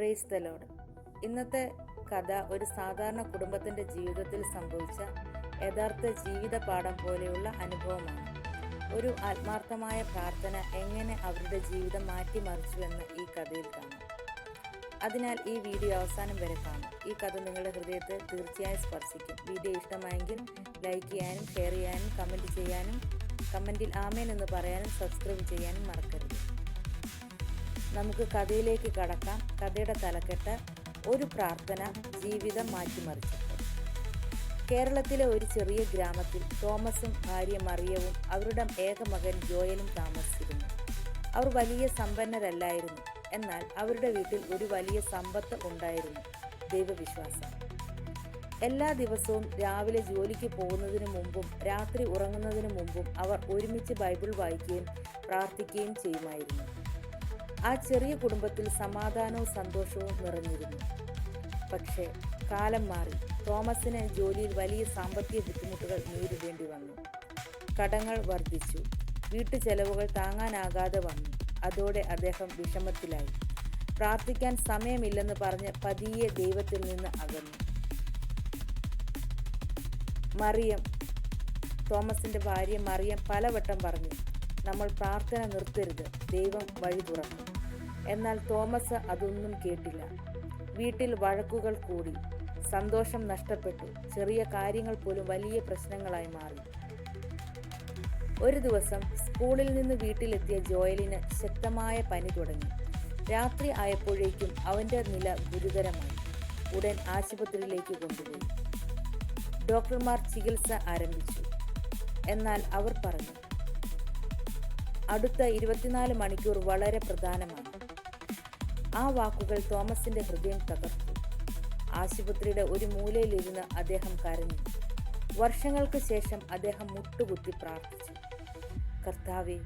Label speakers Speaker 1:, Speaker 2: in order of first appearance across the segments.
Speaker 1: Praise the Lord. ഇന്നത്തെ കഥ ഒരു സാധാരണ കുടുംബത്തിന്റെ ജീവിതത്തിൽ സംഭവിച്ച യഥാർത്ഥ ജീവിത പാഠം പോലെയുള്ള അനുഭവമാണ്. ഒരു ആത്മാർത്ഥമായ പ്രാർത്ഥന എങ്ങനെ അവരുടെ ജീവിതം മാറ്റിമറിച്ചുവെന്ന് ഈ കഥയിൽ കാണാം. അതിനാൽ ഈ വീഡിയോ അവസാനം വരെ കാണും. ഈ കഥ നിങ്ങളുടെ ഹൃദയത്തെ തീർച്ചയായും സ്പർശിക്കും. വീഡിയോ ഇഷ്ടമായെങ്കിൽ ലൈക്ക് ചെയ്യാനും ഷെയർ ചെയ്യാനും കമൻറ്റ് ചെയ്യാനും കമൻറ്റിൽ ആമേൻ എന്ന് പറയാനും സബ്സ്ക്രൈബ് ചെയ്യാനും മറക്കരുത്. നമുക്ക് കഥയിലേക്ക് കടക്കാം. കഥയുടെ തലക്കെട്ട് ഒരു പ്രാർത്ഥന ജീവിതം മാറ്റിമറിച്ചു. കേരളത്തിലെ ഒരു ചെറിയ ഗ്രാമത്തിൽ തോമസും ഭാര്യ മറിയവും അവരുടെ ഏക മകൻ ജോയലും താമസിച്ചിരുന്നു. അവർ വലിയ സമ്പന്നരല്ലായിരുന്നു. എന്നാൽ അവരുടെ വീട്ടിൽ ഒരു വലിയ സമ്പത്ത് ഉണ്ടായിരുന്നു: ദൈവവിശ്വാസം. എല്ലാ ദിവസവും രാവിലെ ജോലിക്ക് പോകുന്നതിന് മുമ്പും രാത്രി ഉറങ്ങുന്നതിന് മുമ്പും അവർ ഒരുമിച്ച് ബൈബിൾ വായിക്കുകയും പ്രാർത്ഥിക്കുകയും ചെയ്യുമായിരുന്നു. ആ ചെറിയ കുടുംബത്തിൽ സമാധാനവും സന്തോഷവും നിറഞ്ഞിരുന്നു. പക്ഷേ കാലം മാറി. തോമസിന് ജോലിയിൽ വലിയ സാമ്പത്തിക ബുദ്ധിമുട്ടുകൾ നേരിടേണ്ടി വന്നു. കടങ്ങൾ വർദ്ധിച്ചു. വീട്ടുചെലവുകൾ താങ്ങാനാകാതെ വന്നു. അതോടെ അദ്ദേഹം വിഷമത്തിലായി. പ്രാർത്ഥിക്കാൻ സമയമില്ലെന്ന് പറഞ്ഞ് പതിയെ ദൈവത്തിൽ നിന്ന് അകന്നു. തോമസിന്റെ ഭാര്യ മറിയം പലവട്ടം പറഞ്ഞു, നമ്മൾ പ്രാർത്ഥന നിർത്തരുത്, ദൈവം വഴി തുറക്കും. എന്നാൽ തോമസ് അതൊന്നും കേട്ടില്ല. വീട്ടിൽ വഴക്കുകൾ കൂടി. സന്തോഷം നഷ്ടപ്പെട്ടു. ചെറിയ കാര്യങ്ങൾ പോലും വലിയ പ്രശ്നങ്ങളായി മാറി. ഒരു ദിവസം സ്കൂളിൽ നിന്ന് വീട്ടിലെത്തിയ ജോയലിന് ശക്തമായ പനി തുടങ്ങി. രാത്രി ആയപ്പോഴേക്കും അവന്റെ നില ഗുരുതരമായി. ഉടൻ ആശുപത്രിയിലേക്ക് കൊണ്ടുപോയി. ഡോക്ടർമാർ ചികിത്സ ആരംഭിച്ചു. എന്നാൽ അവർ പറഞ്ഞു, അടുത്ത 24 മണിക്കൂർ വളരെ പ്രധാനമാണ്. ആ വാക്കുകൾ തോമസിന്റെ ഹൃദയം തകർത്തു. ആശുപത്രിയുടെ ഒരു മൂലയിലിരുന്ന് അദ്ദേഹം കരഞ്ഞു. വർഷങ്ങൾക്ക് ശേഷം അദ്ദേഹം മുട്ടുകുത്തി പ്രാർത്ഥിച്ചു, കർത്താവേ,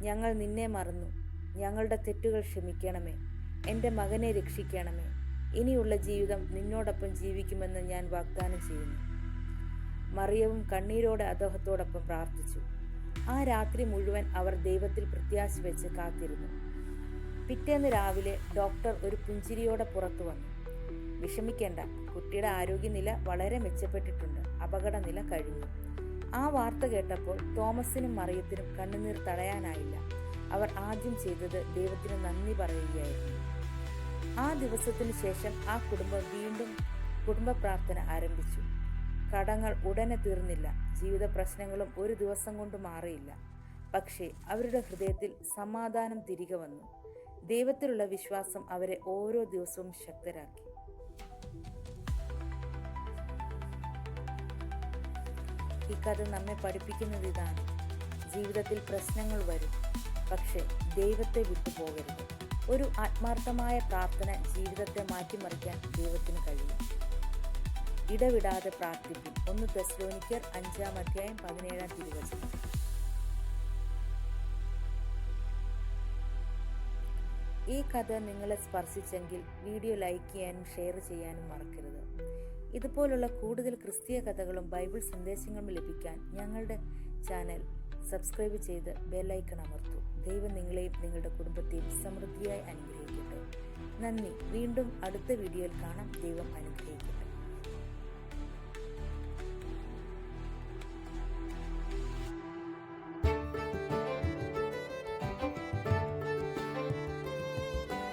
Speaker 1: ഞങ്ങൾ നിന്നെ മറന്നു. ഞങ്ങളുടെ തെറ്റുകൾ ക്ഷമിക്കണമേ. എൻ്റെ മകനെ രക്ഷിക്കണമേ. ഇനിയുള്ള ജീവിതം നിന്നോടൊപ്പം ജീവിക്കുമെന്ന് ഞാൻ വാഗ്ദാനം ചെയ്യുന്നു. മറിയവും കണ്ണീരോടെ അദ്ദേഹത്തോടൊപ്പം പ്രാർത്ഥിച്ചു. ആ രാത്രി മുഴുവൻ അവർ ദൈവത്തിൽ പ്രത്യാശ വെച്ച് കാത്തിരുന്നു. പിറ്റേന്ന് രാവിലെ ഡോക്ടർ ഒരു പുഞ്ചിരിയോടെ പുറത്തു വന്നു. വിഷമിക്കേണ്ട, കുട്ടിയുടെ ആരോഗ്യനില വളരെ മെച്ചപ്പെട്ടിട്ടുണ്ട്. അപകടനില കഴിഞ്ഞു. ആ വാർത്ത കേട്ടപ്പോൾ തോമസിനും മറിയത്തിനും കണ്ണുനീർ തടയാനായില്ല. അവർ ആദ്യം ചെയ്തത് ദൈവത്തിന് നന്ദി പറയുകയായിരുന്നു. ആ ദിവസത്തിനു ശേഷം ആ കുടുംബം വീണ്ടും കുടുംബ പ്രാർത്ഥന ആരംഭിച്ചു. കടങ്ങൾ ഉടനെ തീർന്നില്ല. ജീവിത പ്രശ്നങ്ങളും ഒരു ദിവസം കൊണ്ട് മാറിയില്ല. പക്ഷേ അവരുടെ ഹൃദയത്തിൽ സമാധാനം തിരികെ വന്നു. ദൈവത്തിലുള്ള വിശ്വാസം അവരെ ഓരോ ദിവസവും ശക്തരാക്കി. ഈ കഥ നമ്മെ പഠിപ്പിക്കുന്നത് ഇതാണ്: ജീവിതത്തിൽ പ്രശ്നങ്ങൾ വരും, പക്ഷേ ദൈവത്തെ വിട്ടുപോകരുത്. ഒരു ആത്മാർത്ഥമായ പ്രാർത്ഥന ജീവിതത്തെ മാറ്റിമറിക്കാൻ ദൈവത്തിന് കഴിയും. ഇടവിടാതെ പ്രാർത്ഥിക്കും. 1 തെസ്സലോനിക്കർ 5:17. ഈ കഥ നിങ്ങളെ സ്പർശിച്ചെങ്കിൽ വീഡിയോ ലൈക്ക് ചെയ്യാനും ഷെയർ ചെയ്യാനും മറക്കരുത്. ഇതുപോലുള്ള കൂടുതൽ ക്രിസ്തീയ കഥകളും ബൈബിൾ സന്ദേശങ്ങളും ലഭിക്കാൻ ഞങ്ങളുടെ ചാനൽ സബ്സ്ക്രൈബ് ചെയ്ത് ബെല്ലൈക്കൺ അമർത്തൂ. ദൈവം നിങ്ങളെയും നിങ്ങളുടെ കുടുംബത്തെയും സമൃദ്ധിയായി അനുഗ്രഹിക്കട്ടെ. നന്ദി. വീണ്ടും അടുത്ത വീഡിയോയിൽ കാണാം. ദൈവം അനുഗ്രഹിക്കട്ടെ.